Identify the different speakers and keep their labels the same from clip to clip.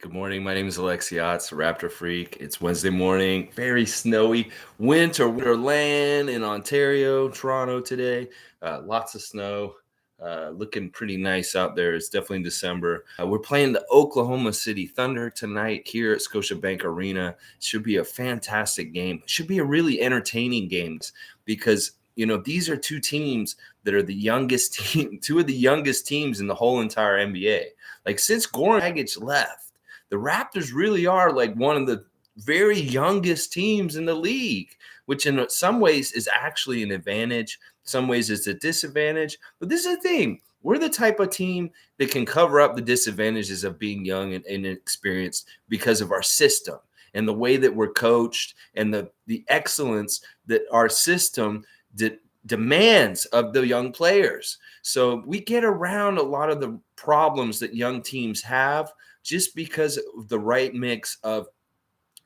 Speaker 1: Good morning. My name is Alexios, Raptor Freak. It's Wednesday morning, very snowy, winter wonderland in Ontario, Toronto today. Lots of snow, looking pretty nice out there. It's definitely December. We're playing the Oklahoma City Thunder tonight here at Scotiabank Arena. It should be a fantastic game. It should be a really entertaining game because these are two teams that are the youngest team, two of the youngest teams in the whole entire NBA. Like since Goran Dragic left, the Raptors really are like one of the very youngest teams in the league, which in some ways is actually an advantage. Some ways it's a disadvantage. But this is the thing. We're the type of team that can cover up the disadvantages of being young and inexperienced because of our system and the way that we're coached and the excellence that our system demands of the young players. So we get around a lot of the problems that young teams have just because of the right mix of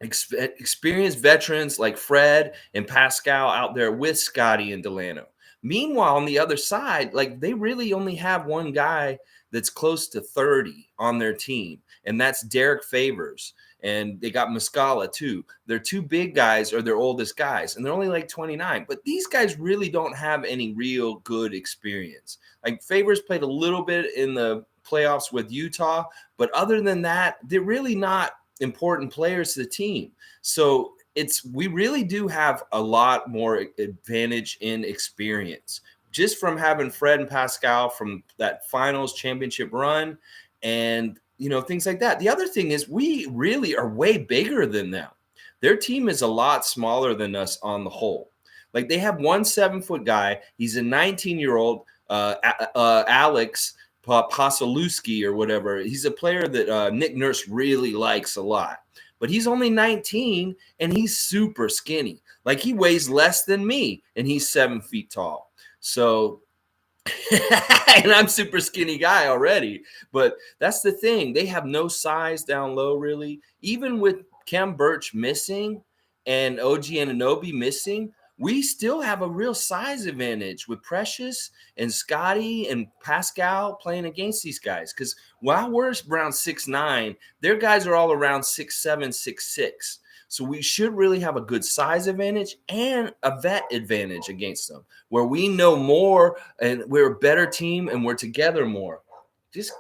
Speaker 1: experienced veterans like Fred and Pascal out there with Scotty and Delano. Meanwhile, on the other side, like they really only have one guy that's close to 30 on their team, and that's Derek Favors. And they got Muscala too. They're two big guys or their oldest guys, and they're only like 29. But these guys really don't have any real good experience. Like Favors played a little bit in the playoffs with Utah, but other than that, they're really not important players to the team. So we really do have a lot more advantage in experience just from having Fred and Pascal from that finals championship run and things like that. The other thing is we really are way bigger than them. Their team is a lot smaller than us on the whole. Like they have one 7-foot guy. He's a 19-year-old Alex Pasolewski or whatever. He's a player that Nick Nurse really likes a lot. But he's only 19 and he's super skinny. Like he weighs less than me and he's 7 feet tall. So and I'm super skinny guy already. But that's the thing. They have no size down low, really. Even with Kem Birch missing and OG Anunoby missing, we still have a real size advantage with Precious and Scotty and Pascal playing against these guys. Because while we're around 6'9", their guys are all around 6'7", 6'6". So we should really have a good size advantage and a vet advantage against them, where we know more and we're a better team and we're together more. Just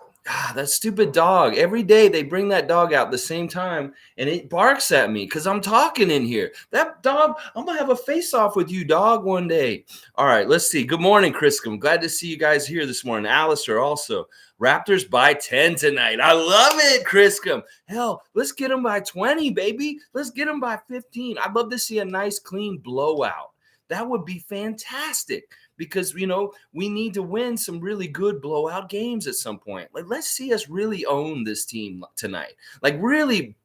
Speaker 1: that stupid dog. Every day they bring that dog out the same time and it barks at me because I'm talking in here. That dog, I'm going to have a face-off with you, dog, one day. All right, let's see. Good morning, Chris. I'm glad to see you guys here this morning. Alistair also. Raptors by 10 tonight. I love it, Criscom. Hell, let's get them by 20, baby. Let's get them by 15. I'd love to see a nice, clean blowout. That would be fantastic because, we need to win some really good blowout games at some point. Like, let's see us really own this team tonight. Like, really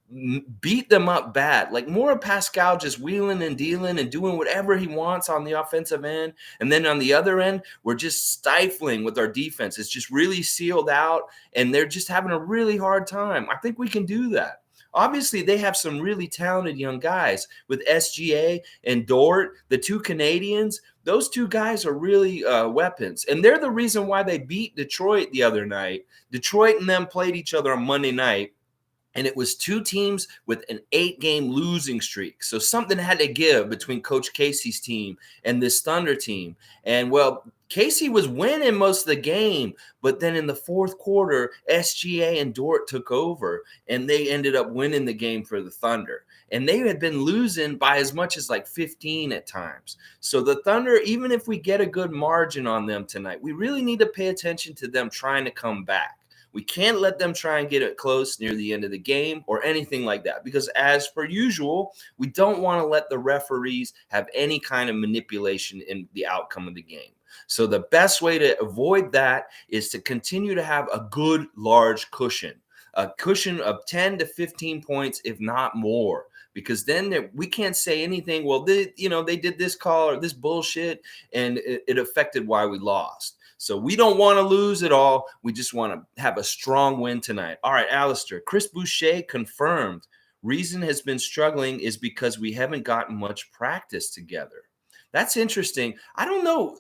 Speaker 1: beat them up bad. Like, more of Pascal just wheeling and dealing and doing whatever he wants on the offensive end. And then on the other end, we're just stifling with our defense. It's just really sealed out, and they're just having a really hard time. I think we can do that. Obviously, they have some really talented young guys with SGA and Dort, the two Canadians. Those two guys are really weapons, and they're the reason why they beat Detroit the other night. Detroit and them played each other on Monday night, and it was two teams with an 8-game losing streak. So something had to give between Coach Casey's team and this Thunder team. And, well, Casey was winning most of the game, but then in the fourth quarter, SGA and Dort took over, and they ended up winning the game for the Thunder. And they had been losing by as much as like 15 at times. So the Thunder, even if we get a good margin on them tonight, we really need to pay attention to them trying to come back. We can't let them try and get it close near the end of the game or anything like that because, as per usual, we don't want to let the referees have any kind of manipulation in the outcome of the game. So the best way to avoid that is to continue to have a good, large cushion, a cushion of 10 to 15 points, if not more, because then we can't say anything. Well, they did this call or this bullshit, and it affected why we lost. So we don't want to lose at all. We just want to have a strong win tonight. All right, Alistair. Chris Boucher confirmed. Reason has been struggling is because we haven't gotten much practice together. That's interesting. I don't know.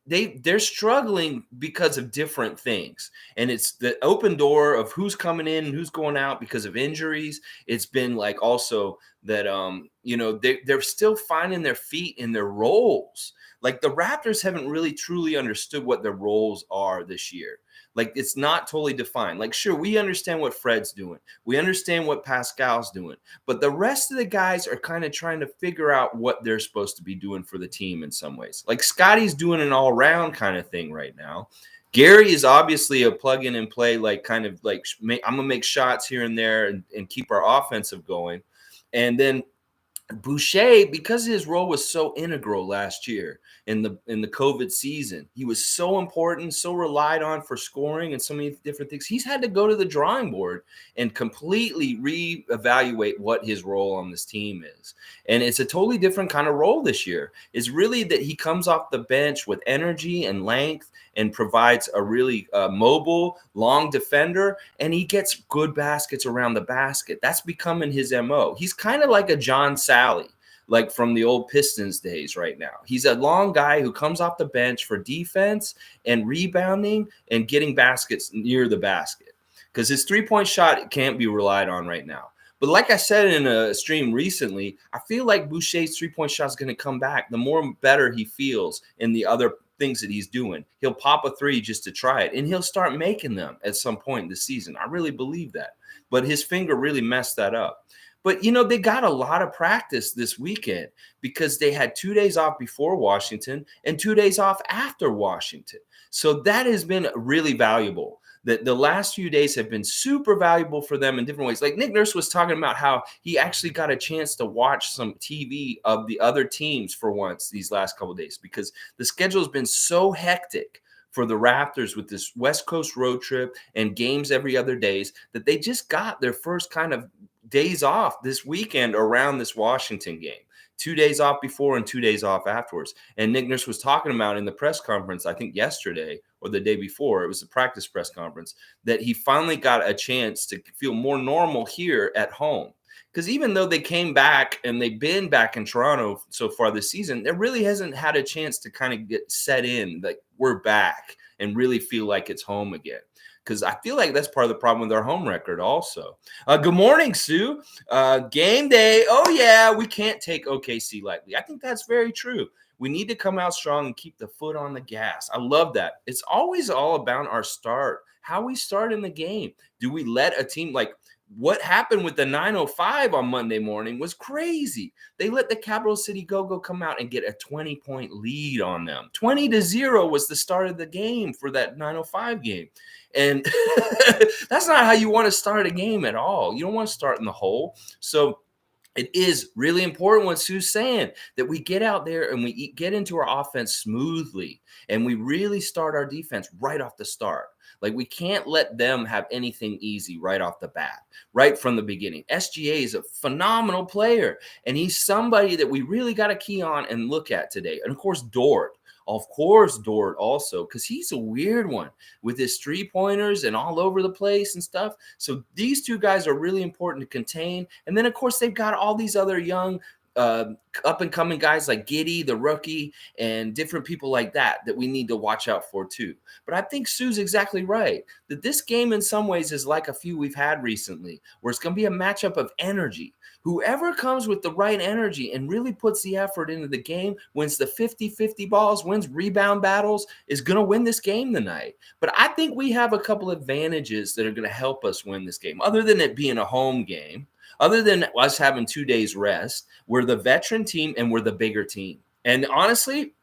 Speaker 1: They're struggling because of different things, and it's the open door of who's coming in and who's going out because of injuries. It's been like also that they're still finding their feet in their roles. Like the Raptors haven't really truly understood what their roles are this year. Like it's not totally defined. Like sure, we understand what Fred's doing. We understand what Pascal's doing. But the rest of the guys are kind of trying to figure out what they're supposed to be doing for the team in some ways. Like Scotty's doing an all-around kind of thing right now. Gary is obviously a plug in and play, like kind of like I'm gonna make shots here and there and keep our offensive going. And then Boucher, because his role was so integral last year in the COVID season, he was so important, so relied on for scoring and so many different things. He's had to go to the drawing board and completely reevaluate what his role on this team is. And it's a totally different kind of role this year. It's really that he comes off the bench with energy and length and provides a really mobile, long defender, and he gets good baskets around the basket. That's becoming his MO. He's kind of like a John Sally, like from the old Pistons days right now. He's a long guy who comes off the bench for defense and rebounding and getting baskets near the basket because his three-point shot can't be relied on right now. But like I said in a stream recently, I feel like Boucher's three-point shot is going to come back. The more better he feels in the other things that he's doing, he'll pop a three just to try it, and he'll start making them at some point in the season. I really believe that. But his finger really messed that up. But, they got a lot of practice this weekend because they had 2 days off before Washington and 2 days off after Washington. So that has been really valuable. That the last few days have been super valuable for them in different ways. Like Nick Nurse was talking about how he actually got a chance to watch some TV of the other teams for once these last couple of days because the schedule has been so hectic for the Raptors with this West Coast road trip and games every other days that they just got their first kind of days off this weekend around this Washington game. 2 days off before and 2 days off afterwards. And Nick Nurse was talking about in the press conference, I think yesterday or the day before, it was a practice press conference, that he finally got a chance to feel more normal here at home. Because even though they came back and they've been back in Toronto so far this season, there really hasn't had a chance to kind of get set in, like we're back and really feel like it's home again. Because I feel like that's part of the problem with our home record also. Good morning, Sue. Game day. Oh, yeah, we can't take OKC lightly. I think that's very true. We need to come out strong and keep the foot on the gas. I love that. It's always all about our start, how we start in the game. Do we let a team like what happened with the 905 on Monday morning was crazy. They let the Capital City Go-Go come out and get a 20-point lead on them. 20-0 was the start of the game for that 905 game. And that's not how you want to start a game at all. You don't want to start in the hole. So it is really important what Sue's saying, that we get out there and we get into our offense smoothly and we really start our defense right off the start. Like we can't let them have anything easy right off the bat, right from the beginning. SGA is a phenomenal player, and he's somebody that we really got to key on and look at today. And of course, Dort. Of course, Dort also, because he's a weird one with his three-pointers and all over the place and stuff. So these two guys are really important to contain. And then, of course, they've got all these other young up-and-coming guys like Giddey, the rookie, and different people like that we need to watch out for too. But I think Sue's exactly right, that this game in some ways is like a few we've had recently, where it's going to be a matchup of energy. Whoever comes with the right energy and really puts the effort into the game, wins the 50-50 balls, wins rebound battles, is going to win this game tonight. But I think we have a couple advantages that are going to help us win this game, other than it being a home game. Other than us having 2 days rest, we're the veteran team and we're the bigger team. And honestly,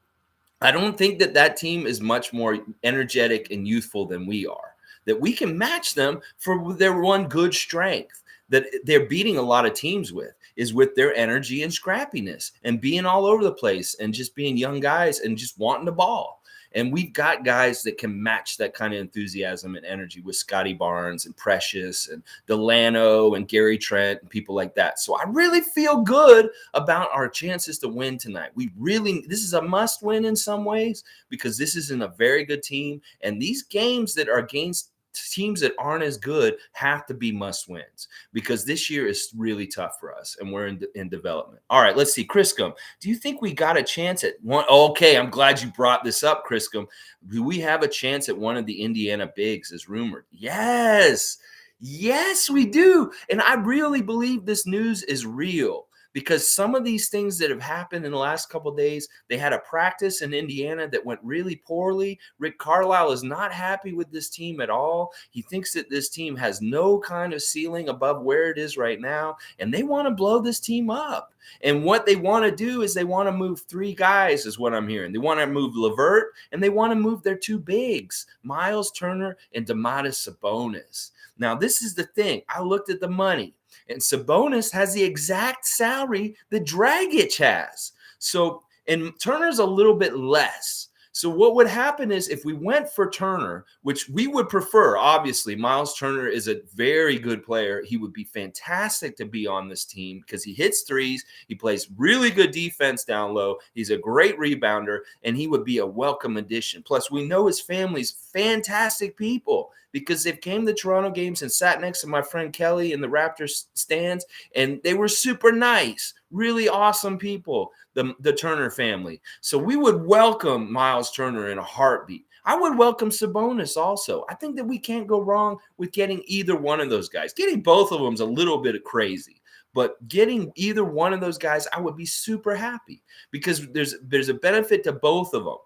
Speaker 1: I don't think that team is much more energetic and youthful than we are, that we can match them for their one good strength that they're beating a lot of teams with, is with their energy and scrappiness and being all over the place and just being young guys and just wanting the ball. And we've got guys that can match that kind of enthusiasm and energy with Scotty Barnes and Precious and Delano and Gary Trent and people like that. So I really feel good about our chances to win tonight. This is a must win in some ways because this isn't a very good team. And these games that are against teams that aren't as good have to be must wins because this year is really tough for us and we're in development. All right, let's see. Chriscom, do you think we got a chance at one? Okay, I'm glad you brought this up, Chriscom. Do we have a chance at one of the Indiana bigs as rumored? Yes. Yes, we do. And I really believe this news is real because some of these things that have happened in the last couple of days, they had a practice in Indiana that went really poorly. Rick Carlisle is not happy with this team at all. He thinks that this team has no kind of ceiling above where it is right now, and they want to blow this team up. And what they want to do is they want to move 3 guys, is what I'm hearing. They want to move LeVert, and they want to move their 2 bigs, Miles Turner and Domantas Sabonis. Now, this is the thing. I looked at the money, and Sabonis has the exact salary that Dragic has. So, and Turner's a little bit less. So what would happen is if we went for Turner, which we would prefer, obviously, Miles Turner is a very good player. He would be fantastic to be on this team because he hits threes. He plays really good defense down low. He's a great rebounder, and he would be a welcome addition. Plus, we know his family's fantastic people because they've came to Toronto games and sat next to my friend Kelly in the Raptors stands, and they were super nice, really awesome people, the Turner family. So we would welcome Miles Turner in a heartbeat. I would welcome Sabonis also. I think that we can't go wrong with getting either one of those guys. Getting both of them is a little bit crazy, but getting either one of those guys, I would be super happy because there's a benefit to both of them.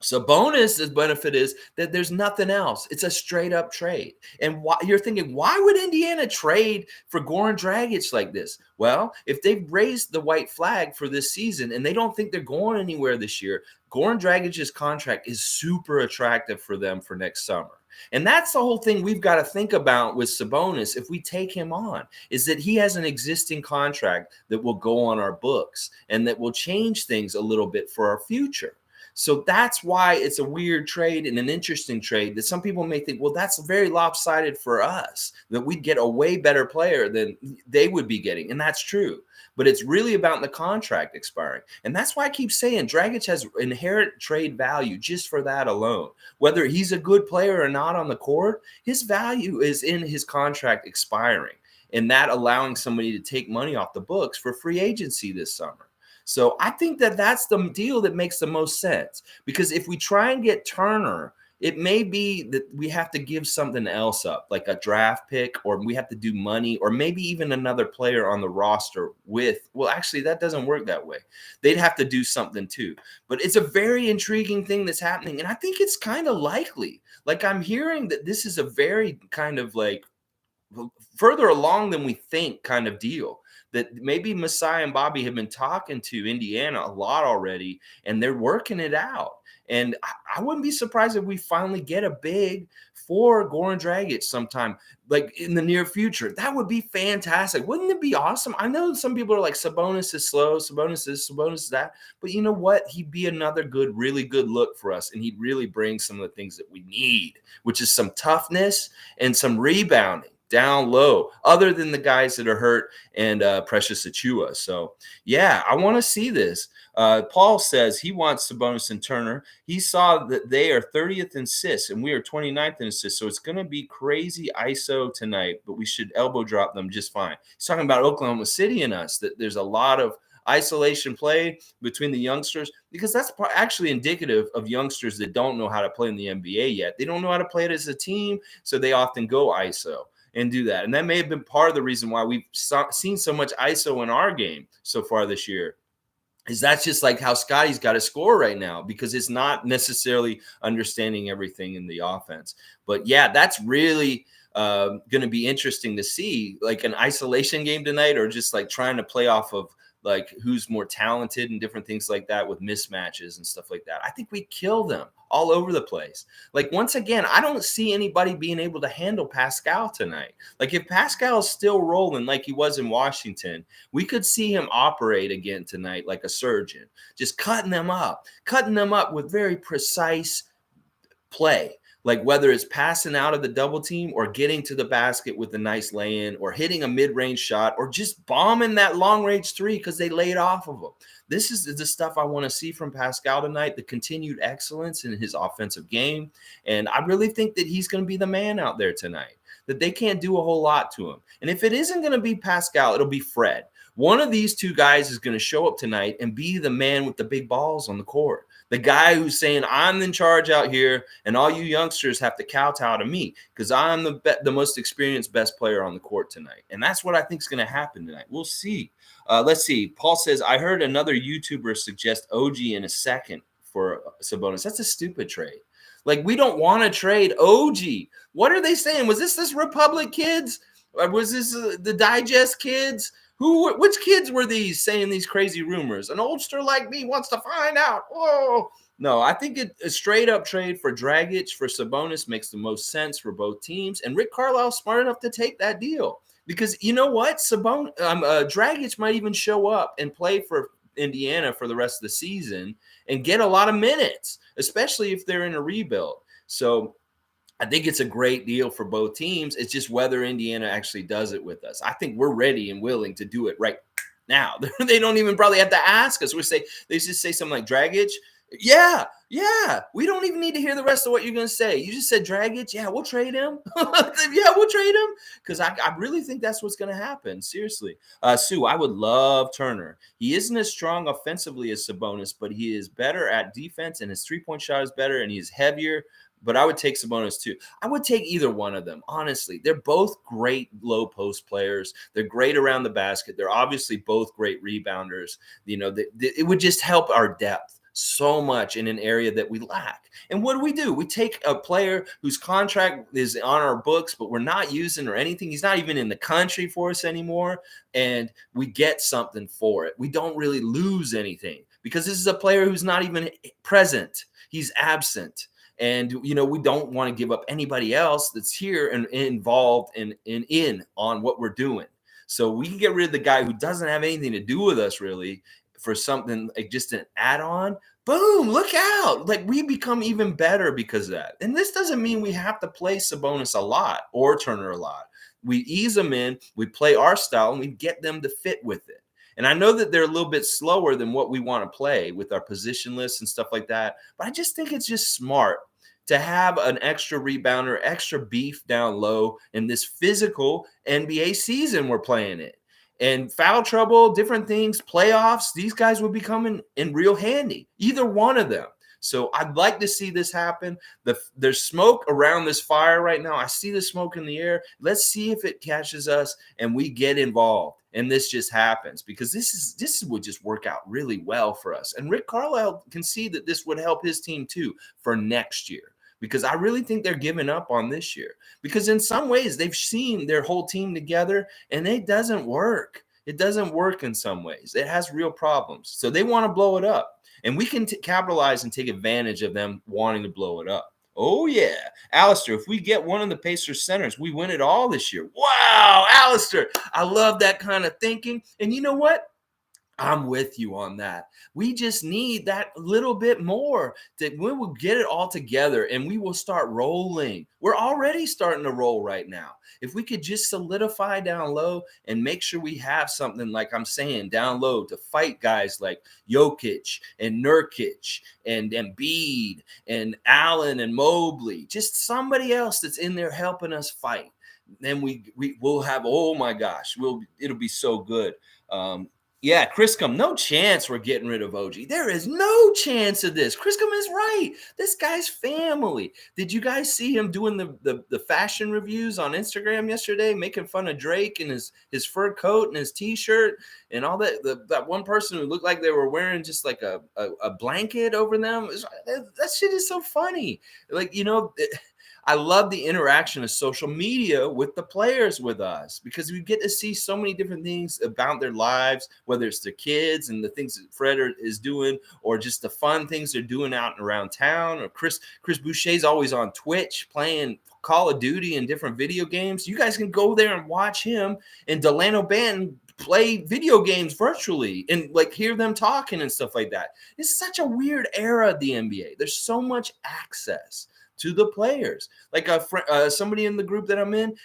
Speaker 1: Sabonis' benefit is that there's nothing else. It's a straight up trade. And you're thinking, why would Indiana trade for Goran Dragic like this? Well, if they've raised the white flag for this season and they don't think they're going anywhere this year, Goran Dragic's contract is super attractive for them for next summer. And that's the whole thing we've got to think about with Sabonis if we take him on, is that he has an existing contract that will go on our books and that will change things a little bit for our future. So that's why it's a weird trade and an interesting trade that some people may think, well, that's very lopsided for us, that we'd get a way better player than they would be getting. And that's true. But it's really about the contract expiring. And that's why I keep saying Dragic has inherent trade value just for that alone. Whether he's a good player or not on the court, his value is in his contract expiring and that allowing somebody to take money off the books for free agency this summer. So I think that that's the deal that makes the most sense, because if we try and get Turner, it may be that we have to give something else up, like a draft pick, or we have to do money, or maybe even another player on the roster with, well, actually, that doesn't work that way. They'd have to do something too. But it's a very intriguing thing that's happening, and I think it's kind of likely. Like I'm hearing that this is a very kind of like further along than we think kind of deal. That maybe Masai and Bobby have been talking to Indiana a lot already, and they're working it out. And I wouldn't be surprised if we finally get a big for Goran Dragic sometime, like in the near future. That would be fantastic. Wouldn't it be awesome? I know some people are like, Sabonis is slow, Sabonis is that. But you know what? He'd be another good, really good look for us, and he'd really bring some of the things that we need, which is some toughness and some rebounding down low, other than the guys that are hurt and Precious Achiuwa. So, yeah, I want to see this. Paul says he wants Sabonis and Turner. He saw that they are 30th in assists, and we are 29th in assists. So it's going to be crazy ISO tonight, but we should elbow drop them just fine. He's talking about Oklahoma City and us, that there's a lot of isolation play between the youngsters, because that's actually indicative of youngsters that don't know how to play in the NBA yet. They don't know how to play it as a team, so they often go ISO and do that. And that may have been part of the reason why we've seen so much ISO in our game so far this year, is that's just like how Scotty's got to score right now, because it's not necessarily understanding everything in the offense. But yeah, that's really going to be interesting to see, like an isolation game tonight, or just like trying to play off of like who's more talented and different things like that with mismatches and stuff like that. I think we kill them all over the place. Like, once again, I don't see anybody being able to handle Pascal tonight. Like, if Pascal is still rolling like he was in Washington, we could see him operate again tonight like a surgeon, just cutting them up with very precise play. Like whether it's passing out of the double team or getting to the basket with a nice lay-in or hitting a mid-range shot or just bombing that long-range three because they laid off of them. This is the stuff I want to see from Pascal tonight, the continued excellence in his offensive game. And I really think that he's going to be the man out there tonight, that they can't do a whole lot to him. And if it isn't going to be Pascal, it'll be Fred. One of these two guys is going to show up tonight and be the man with the big balls on the court. The guy who's saying, I'm in charge out here, and all you youngsters have to kowtow to me because I'm the most experienced, best player on the court tonight. And that's what I think is going to happen tonight. We'll see. Let's see. Paul says, I heard another YouTuber suggest OG in a second for Sabonis. That's a stupid trade. Like, we don't want to trade OG. What are they saying? Was this Republic kids? Or was this the Digest kids? Which kids were these saying these crazy rumors? An oldster like me wants to find out. Whoa. No, I think a straight up trade for Dragic for Sabonis makes the most sense for both teams. And Rick Carlisle's smart enough to take that deal because you know what? Dragic might even show up and play for Indiana for the rest of the season and get a lot of minutes, especially if they're in a rebuild. So I think it's a great deal for both teams. It's just whether Indiana actually does it with us. I think we're ready and willing to do it right now. They don't even probably have to ask us. They just say something like Dragic. Yeah. We don't even need to hear the rest of what you're going to say. You just said Dragic. Yeah, we'll trade him. Yeah, we'll trade him because I really think that's what's going to happen. Seriously. Sue, I would love Turner. He isn't as strong offensively as Sabonis, but he is better at defense and his three-point shot is better and he's heavier. But I would take Sabonis too. I would take either one of them, honestly. They're both great low post players. They're great around the basket. They're obviously both great rebounders. You know, it would just help our depth so much in an area that we lack. And what do? We take a player whose contract is on our books, but we're not using or anything. He's not even in the country for us anymore. And we get something for it. We don't really lose anything because this is a player who's not even present. He's absent. And, you know, we don't want to give up anybody else that's here and involved in on what we're doing. So we can get rid of the guy who doesn't have anything to do with us really for something like just an add-on. Boom, look out. Like we become even better because of that. And this doesn't mean we have to play Sabonis a lot or Turner a lot. We ease them in, we play our style, and we get them to fit with it. And I know that they're a little bit slower than what we want to play with our position lists and stuff like that. But I just think it's just smart to have an extra rebounder, extra beef down low in this physical NBA season we're playing it. And foul trouble, different things, playoffs, these guys will be coming in real handy, either one of them. So I'd like to see this happen. There's smoke around this fire right now. I see the smoke in the air. Let's see if it catches us and we get involved. And this just happens because this would just work out really well for us. And Rick Carlisle can see that this would help his team too for next year. Because I really think they're giving up on this year. Because in some ways, they've seen their whole team together, and it doesn't work. It doesn't work in some ways. It has real problems. So they want to blow it up. And we can capitalize and take advantage of them wanting to blow it up. Oh, yeah. Alistair, if we get one of the Pacers centers, we win it all this year. Wow, Alistair, I love that kind of thinking. And you know what? I'm with you on that. We just need that little bit more that we will get it all together and we will start rolling. We're already starting to roll right now. If we could just solidify down low and make sure we have something, like I'm saying, down low to fight guys like Jokic and Nurkic and Embiid and Allen and Mobley, just somebody else that's in there helping us fight. Then we'll have, oh my gosh, it'll be so good. Yeah, Chriscom, no chance we're getting rid of OG. There is no chance of this. Chriscom is right. This guy's family. Did you guys see him doing the fashion reviews on Instagram yesterday, making fun of Drake and his fur coat and his T-shirt and all that? That one person who looked like they were wearing just like a blanket over them. That shit is so funny. Like, you know, I love the interaction of social media with the players with us because we get to see so many different things about their lives, whether it's their kids and the things that Fred is doing or just the fun things they're doing out and around town. Or Chris Boucher's always on Twitch playing Call of Duty and different video games. You guys can go there and watch him and Delano Banton play video games virtually and like hear them talking and stuff like that. It's such a weird era of the NBA. There's so much access. to the players. Like somebody in the group that I'm in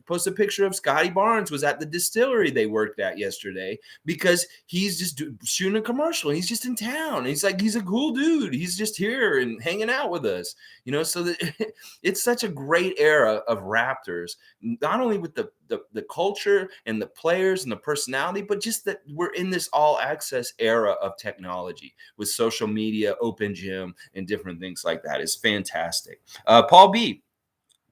Speaker 1: posted a picture of Scotty Barnes was at the distillery they worked at yesterday because he's just shooting a commercial. He's just in town. He's like, he's a cool dude. He's just here and hanging out with us, so that it's such a great era of Raptors, not only with the culture and the players and the personality, but just that we're in this all access era of technology with social media, open gym, and different things like that. It's fantastic. Paul B,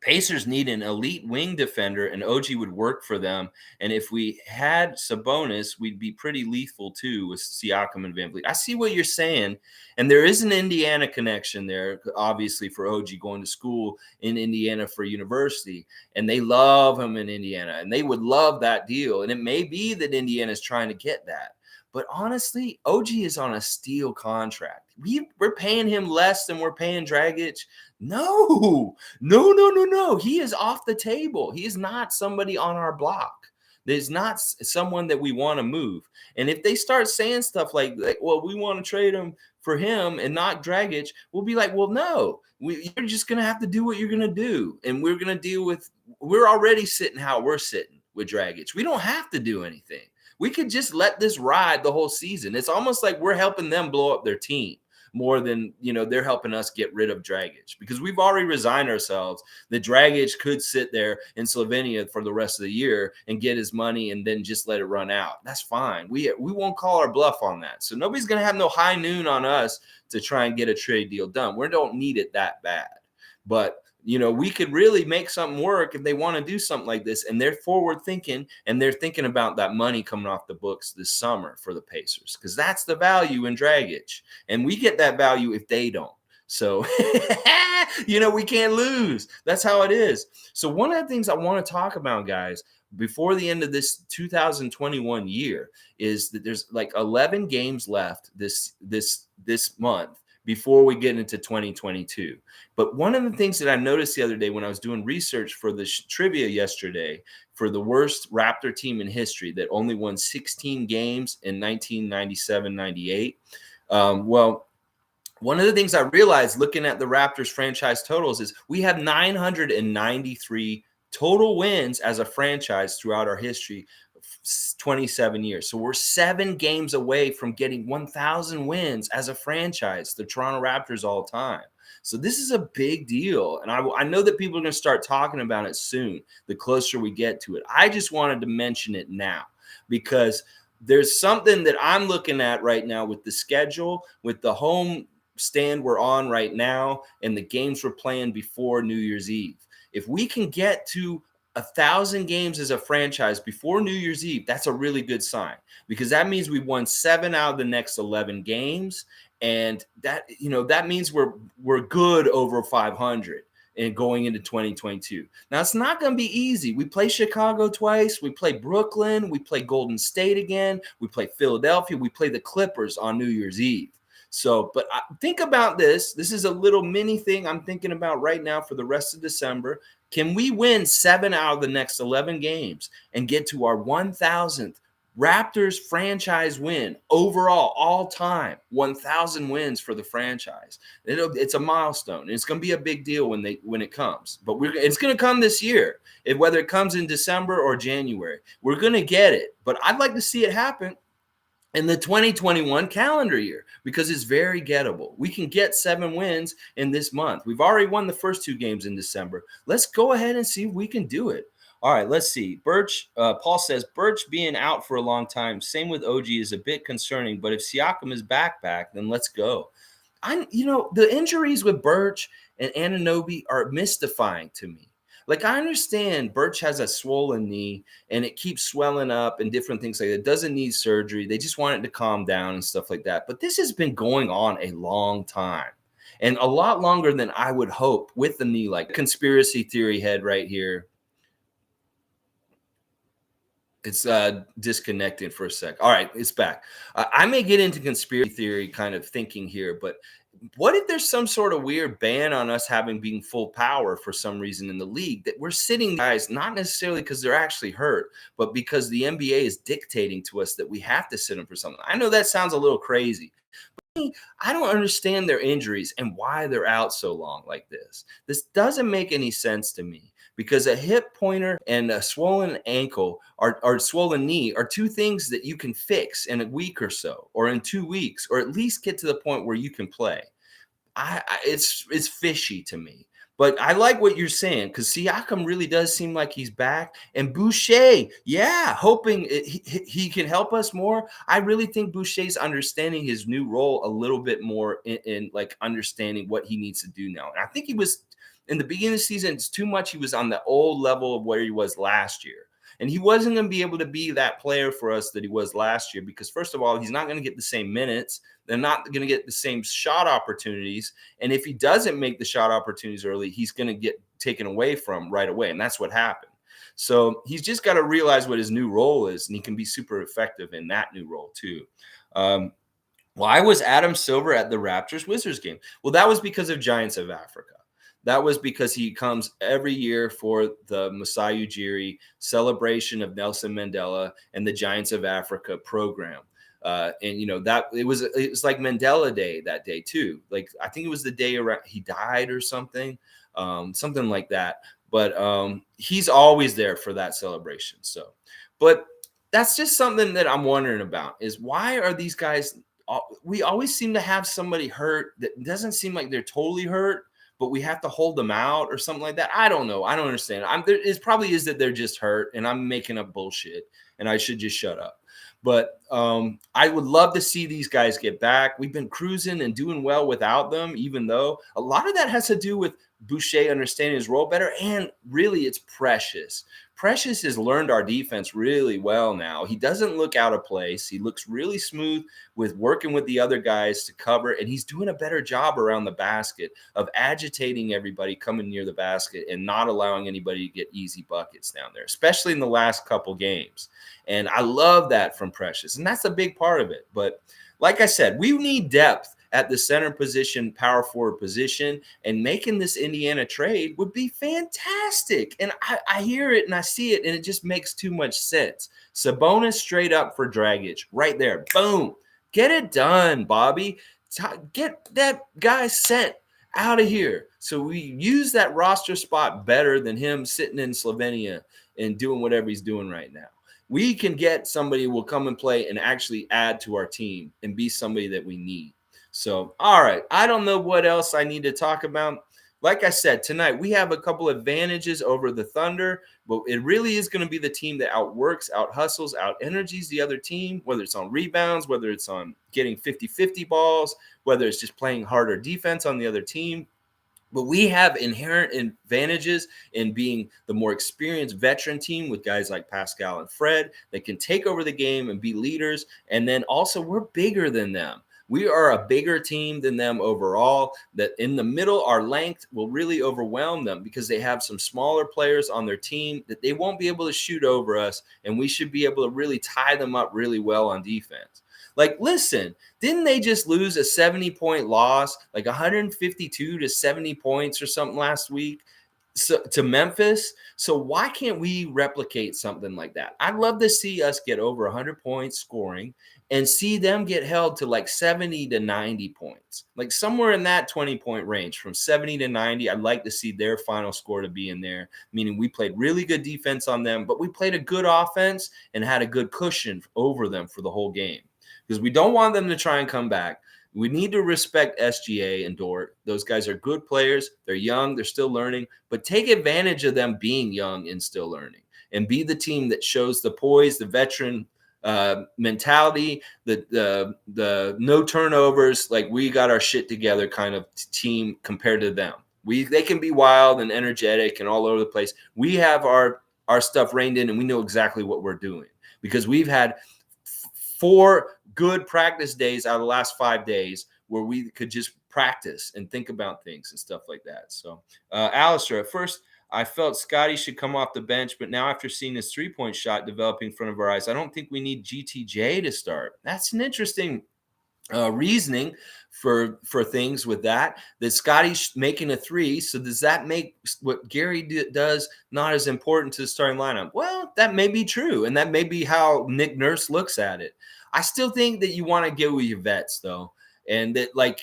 Speaker 1: Pacers need an elite wing defender, and OG would work for them. And if we had Sabonis, we'd be pretty lethal too with Siakam and VanVleet. I see what you're saying, and there is an Indiana connection there, obviously, for OG going to school in Indiana for university, and they love him in Indiana, and they would love that deal. And it may be that Indiana's trying to get that. But honestly, OG is on a steal contract. We're paying him less than we're paying Dragic. No. He is off the table. He is not somebody on our block. There's not someone that we want to move. And if they start saying stuff like, well, we want to trade him for him and not Dragic, we'll be like, well, no, you're just going to have to do what you're going to do. And we're going to deal with, we're already sitting how we're sitting with Dragic. We don't have to do anything. We could just let this ride the whole season. It's almost like we're helping them blow up their team more than, they're helping us get rid of Dragic, because we've already resigned ourselves that Dragic could sit there in Slovenia for the rest of the year and get his money and then just let it run out. That's fine. We won't call our bluff on that. So nobody's going to have no high noon on us to try and get a trade deal done. We don't need it that bad. But we could really make something work if they want to do something like this. And they're forward thinking, and they're thinking about that money coming off the books this summer for the Pacers, because that's the value in Dragic. And we get that value if they don't. So, we can't lose. That's how it is. So one of the things I want to talk about, guys, before the end of this 2021 year is that there's like 11 games left this month before we get into 2022. But one of the things that I noticed the other day when I was doing research for the trivia yesterday for the worst Raptor team in history that only won 16 games in 1997-98, one of the things I realized looking at the Raptors franchise totals is we have 993 total wins as a franchise throughout our history, 27 years. So we're 7 games away from getting 1,000 wins as a franchise, the Toronto Raptors all time. So this is a big deal. And I know that people are going to start talking about it soon, the closer we get to it. I just wanted to mention it now because there's something that I'm looking at right now with the schedule, with the home stand we're on right now, and the games we're playing before New Year's Eve. If we can get to 1,000 games as a franchise before New Year's Eve, that's a really good sign, because that means we won 7 out of the next 11 games. And that, that means we're good over 500 and going into 2022. Now, it's not going to be easy. We play Chicago twice. We play Brooklyn. We play Golden State again. We play Philadelphia. We play the Clippers on New Year's Eve. So, but think about this. This is a little mini thing I'm thinking about right now for the rest of December. Can we win 7 out of the next 11 games and get to our 1,000th Raptors franchise win overall, all time, 1,000 wins for the franchise? It's a milestone. It's going to be a big deal when it comes. But it's going to come this year, whether it comes in December or January. We're going to get it. But I'd like to see it happen in the 2021 calendar year, because it's very gettable. We can get 7 wins in this month. We've already won the first 2 games in December. Let's go ahead and see if we can do it. All right, let's see. Paul says, Birch being out for a long time, same with OG, is a bit concerning, but if Siakam is back, then let's go. The injuries with Birch and Anunoby are mystifying to me. Like, I understand Birch has a swollen knee and it keeps swelling up and different things like that. It doesn't need surgery. They just want it to calm down and stuff like that. But this has been going on a long time, and a lot longer than I would hope with the knee. Like, conspiracy theory head right here. It's disconnected for a sec. All right, it's back. I may get into conspiracy theory kind of thinking here, but what if there's some sort of weird ban on us being full power for some reason in the league, that we're sitting guys, not necessarily because they're actually hurt, but because the NBA is dictating to us that we have to sit them for something? I know that sounds a little crazy, I don't understand their injuries and why they're out so long like this. This doesn't make any sense to me because a hip pointer and a swollen ankle or swollen knee are two things that you can fix in a week or so, or in 2 weeks, or at least get to the point where you can play. It's fishy to me. But I like what you're saying because Siakam really does seem like he's back, and Boucher, yeah, hoping he can help us more. I really think Boucher's understanding his new role a little bit more in like understanding what he needs to do now. And I think he was in the beginning of the season. It's too much. He was on the old level of where he was last year. And he wasn't going to be able to be that player for us that he was last year because, first of all, he's not going to get the same minutes. They're not going to get the same shot opportunities. And if he doesn't make the shot opportunities early, he's going to get taken away from right away. And that's what happened. So he's just got to realize what his new role is, and he can be super effective in that new role too. Why was Adam Silver at the Raptors Wizards game? Well, that was because of Giants of Africa. That was because he comes every year for the Masai Ujiri celebration of Nelson Mandela and the Giants of Africa program. And you know that it was like Mandela Day that day too. Like I think it was the day around he died or something like that. But he's always there for that celebration. So, but that's just something that I'm wondering about is why are these guys? We always seem to have somebody hurt that doesn't seem like they're totally hurt, but we have to hold them out or something like that. I don't know. I don't understand. It probably is that they're just hurt and I'm making up bullshit and I should just shut up. But I would love to see these guys get back. We've been cruising and doing well without them, even though a lot of that has to do with Boucher understanding his role better. And really, it's Precious. Precious has learned our defense really well now. He doesn't look out of place. He looks really smooth with working with the other guys to cover, and he's doing a better job around the basket of agitating everybody coming near the basket and not allowing anybody to get easy buckets down there, especially in the last couple games. And I love that from Precious, and that's a big part of it. But like I said, we need depth at the center position, power forward position, and making this Indiana trade would be fantastic. And I hear it and I see it, and it just makes too much sense. Sabonis straight up for Dragic right there. Boom. Get it done, Bobby. Get that guy sent out of here. So we use that roster spot better than him sitting in Slovenia and doing whatever he's doing right now. We can get somebody who will come and play and actually add to our team and be somebody that we need. So, all right. I don't know what else I need to talk about. Like I said, tonight we have a couple advantages over the Thunder, but it really is going to be the team that outworks, out-hustles, out-energies the other team, whether it's on rebounds, whether it's on getting 50-50 balls, whether it's just playing harder defense on the other team. But we have inherent advantages in being the more experienced veteran team with guys like Pascal and Fred that can take over the game and be leaders. And then also we're bigger than them. We are a bigger team than them overall, that in the middle, our length will really overwhelm them because they have some smaller players on their team that they won't be able to shoot over us, and we should be able to really tie them up really well on defense. Like, listen, didn't they just lose a 70-point loss, like 152 to 70 points or something last week? To Memphis. So why can't we replicate something like that? I'd love to see us get over 100 points scoring and see them get held to like 70 to 90 points, like somewhere in that 20-point range from 70 to 90. I'd like to see their final score to be in there, meaning we played really good defense on them, but we played a good offense and had a good cushion over them for the whole game because we don't want them to try and come back. We need to respect SGA and Dort. Those guys are good players. They're young. They're still learning. But take advantage of them being young and still learning and be the team that shows the poise, the veteran mentality, the no turnovers, like we got our shit together kind of team compared to them. They can be wild and energetic and all over the place. We have our stuff reined in and we know exactly what we're doing because we've had 4 good practice days out of the last 5 days where we could just practice and think about things and stuff like that. So, Alistair, at first I felt Scotty should come off the bench, but now after seeing his 3-point shot developing in front of our eyes, I don't think we need GTJ to start. That's an interesting reasoning for things with that Scotty's making a 3. So does that make what Gary does not as important to the starting lineup? Well, that may be true. And that may be how Nick Nurse looks at it. I still think that you want to go with your vets though. And that, like,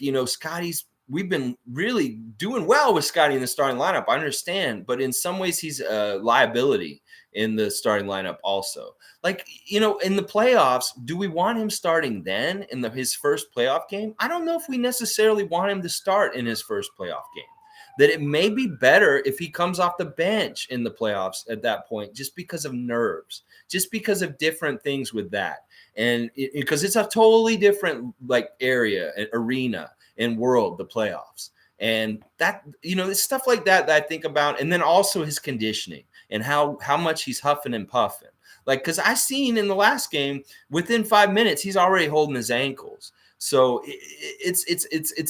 Speaker 1: we've been really doing well with Scotty in the starting lineup. I understand, but in some ways he's a liability in the starting lineup also. Like, in the playoffs, do we want him starting then in his first playoff game? I don't know if we necessarily want him to start in his first playoff game. That it may be better if he comes off the bench in the playoffs at that point, just because of nerves, just because of different things with that. And because it's a totally different area, arena, and world, the playoffs. And that, it's stuff like that I think about. And then also his conditioning and how much he's huffing and puffing. Because I seen in the last game, within 5 minutes, he's already holding his ankles. So it's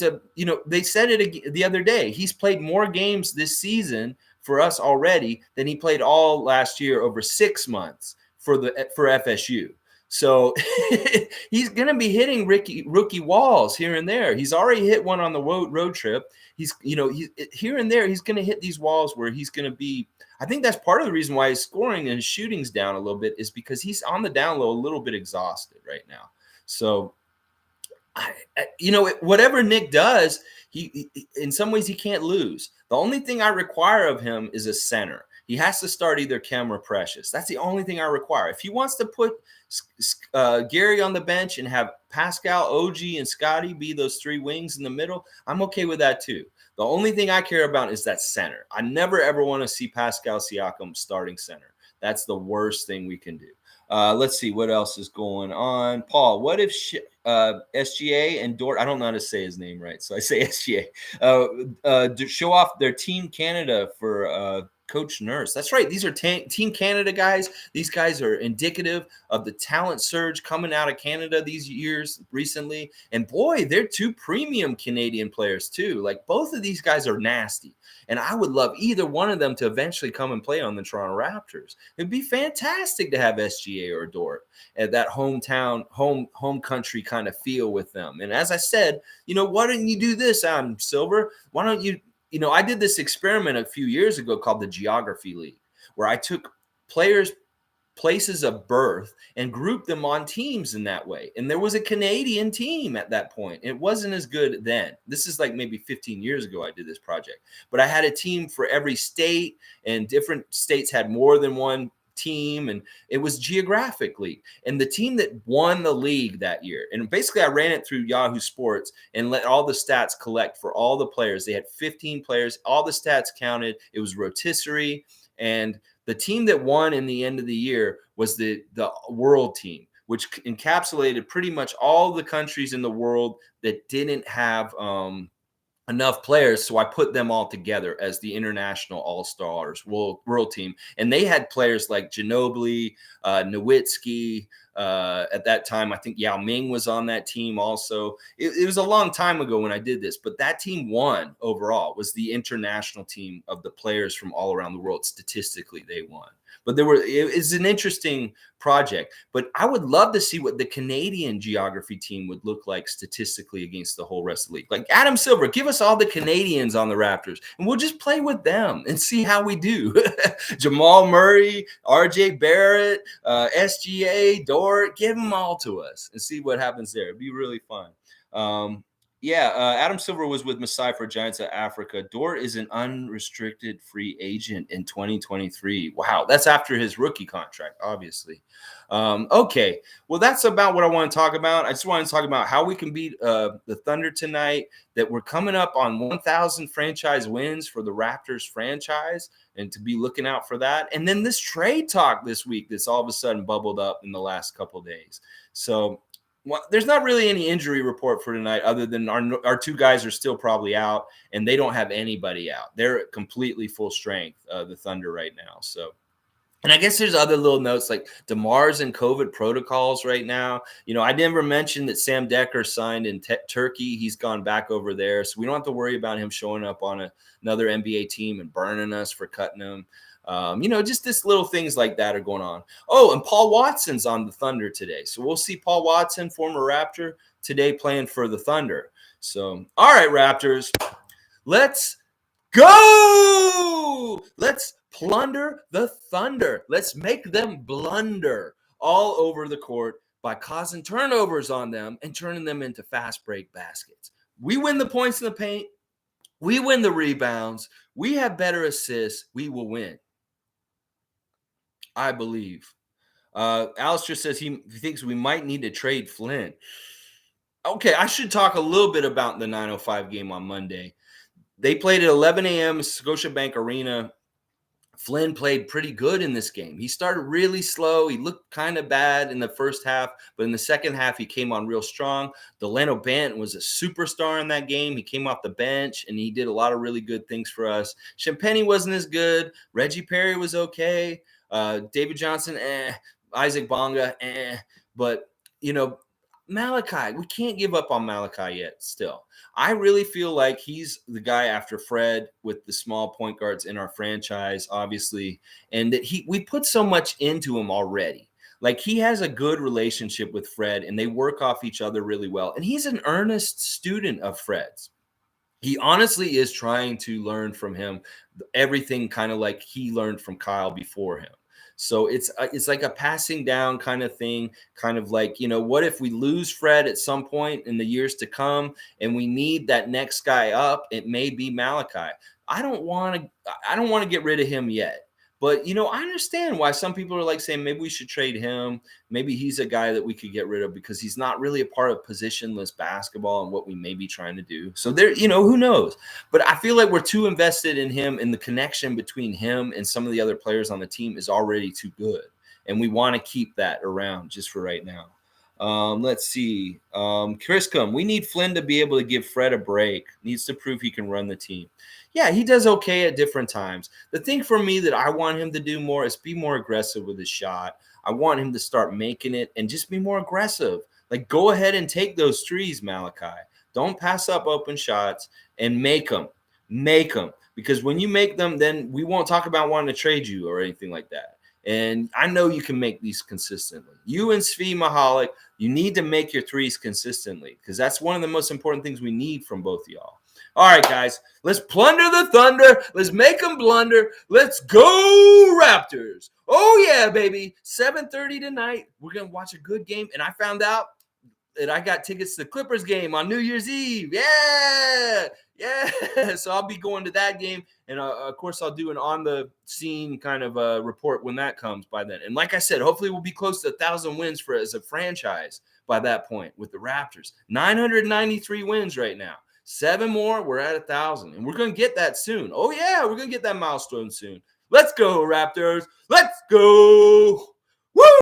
Speaker 1: a, they said it the other day. He's played more games this season for us already than he played all last year over 6 months for FSU. So he's going to be hitting rookie walls here and there. He's already hit one on the road trip. He's here and there. He's going to hit these walls where he's going to be. I think that's part of the reason why his scoring and his shooting's down a little bit, is because he's on the down low, a little bit exhausted right now. So, whatever Nick does, he in some ways he can't lose. The only thing I require of him is a center. He has to start either Cam or Precious. That's the only thing I require. If he wants to put Gary on the bench and have Pascal, OG, and Scotty be those three wings in the middle, I'm okay with that too. The only thing I care about is that center. I never, ever want to see Pascal Siakam starting center. That's the worst thing we can do. Let's see what else is going on. Paul, what if SGA and Dort, I don't know how to say his name right, so I say SGA, show off their Team Canada for Coach Nurse? That's right. These are Team Canada guys. These guys are indicative of the talent surge coming out of Canada these years recently. And boy, they're two premium Canadian players too. Like, both of these guys are nasty. And I would love either one of them to eventually come and play on the Toronto Raptors. It'd be fantastic to have SGA or Dort at that hometown, home country kind of feel with them. And as I said, why don't you do this, Adam Silver? Why don't you, I did this experiment a few years ago called the Geography League, where I took players' places of birth and grouped them on teams in that way. And there was a Canadian team at that point. It wasn't as good then. This is like maybe 15 years ago I did this project. But I had a team for every state, and different states had more than one team, and it was geographically. And the team that won the league that year, and basically I ran it through Yahoo Sports and let all the stats collect for all the players. They had 15 players, all the stats counted. It was rotisserie, and the team that won in the end of the year was the world team, which encapsulated pretty much all the countries in the world that didn't have enough players. So I put them all together as the international all-stars world team. And they had players like Ginobili, Nowitzki. At that time, I think Yao Ming was on that team also. It was a long time ago when I did this, but that team won overall, was the international team of the players from all around the world. Statistically, they won. But it's an interesting project. But I would love to see what the Canadian geography team would look like statistically against the whole rest of the league. Like, Adam Silver, give us all the Canadians on the Raptors, and we'll just play with them and see how we do. Jamal Murray, RJ Barrett, SGA, Dort, give them all to us and see what happens there. It'd be really fun. Adam Silver was with Masai for Giants of Africa. Dort is an unrestricted free agent in 2023. Wow, that's after his rookie contract, obviously. Okay, well, that's about what I want to talk about. I just want to talk about how we can beat the Thunder tonight, that we're coming up on 1,000 franchise wins for the Raptors franchise, and to be looking out for that. And then this trade talk this week that's all of a sudden bubbled up in the last couple of days. So, there's not really any injury report for tonight, other than our two guys are still probably out, and they don't have anybody out. They're completely full strength, the Thunder right now. So, and I guess there's other little notes like DeMar's in COVID protocols right now. I never mentioned that Sam Dekker signed in Turkey. He's gone back over there, so we don't have to worry about him showing up on another NBA team and burning us for cutting him. Just this little things like that are going on. Oh, and Paul Watson's on the Thunder today. So we'll see Paul Watson, former Raptor, today playing for the Thunder. So, all right, Raptors, let's go. Let's plunder the Thunder. Let's make them blunder all over the court. by causing turnovers on them and turning them into fast break baskets. We win the points in the paint. We win the rebounds. We have better assists. We will win. I believe. Alistair says he thinks we might need to trade Flynn. Okay, I should talk a little bit about the 9:05 game on Monday. They played at 11 a.m. Scotiabank Arena. Flynn played pretty good in this game. He started really slow. He looked kind of bad in the first half, but in the second half, he came on real strong. Delano Banton was a superstar in that game. He came off the bench, and he did a lot of really good things for us. Champagny wasn't as good. Reggie Perry was okay. David Johnson, Isaac Bonga, But, Malachi, we can't give up on Malachi yet still. I really feel like he's the guy after Fred with the small point guards in our franchise, obviously, and that we put so much into him already. Like, he has a good relationship with Fred, and they work off each other really well. And he's an earnest student of Fred's. He honestly is trying to learn from him everything kind of like he learned from Kyle before him. So it's like a passing down kind of thing, kind of like, what if we lose Fred at some point in the years to come and we need that next guy up? It may be Malachi. I don't want to get rid of him yet. But, I understand why some people are like saying maybe we should trade him. Maybe he's a guy that we could get rid of because he's not really a part of positionless basketball and what we may be trying to do. So there, who knows? But I feel like we're too invested in him, and the connection between him and some of the other players on the team is already too good. And we want to keep that around just for right now. Let's see. Chris we need Flynn to be able to give Fred a break. Needs to prove he can run the team. Yeah, he does okay at different times. The thing for me that I want him to do more is be more aggressive with his shot. I want him to start making it and just be more aggressive. Like, go ahead and take those threes, Malachi. Don't pass up open shots and make them. Make them. Because when you make them, then we won't talk about wanting to trade you or anything like that. And I know you can make these consistently. You and Svi Mahalik, you need to make your threes consistently because that's one of the most important things we need from both of y'all. All right, guys, let's plunder the Thunder. Let's make them blunder. Let's go Raptors. Oh, yeah, baby. 7:30 tonight. We're going to watch a good game. And I found out that I got tickets to the Clippers game on New Year's Eve. Yeah. Yeah. So I'll be going to that game. And, of course, I'll do an on-the-scene kind of report when that comes by then. And like I said, hopefully we'll be close to 1,000 wins as a franchise by that point with the Raptors. 993 wins right now. 7 more, we're at 1,000. And we're going to get that soon. Oh, yeah, we're going to get that milestone soon. Let's go, Raptors. Let's go. Woo!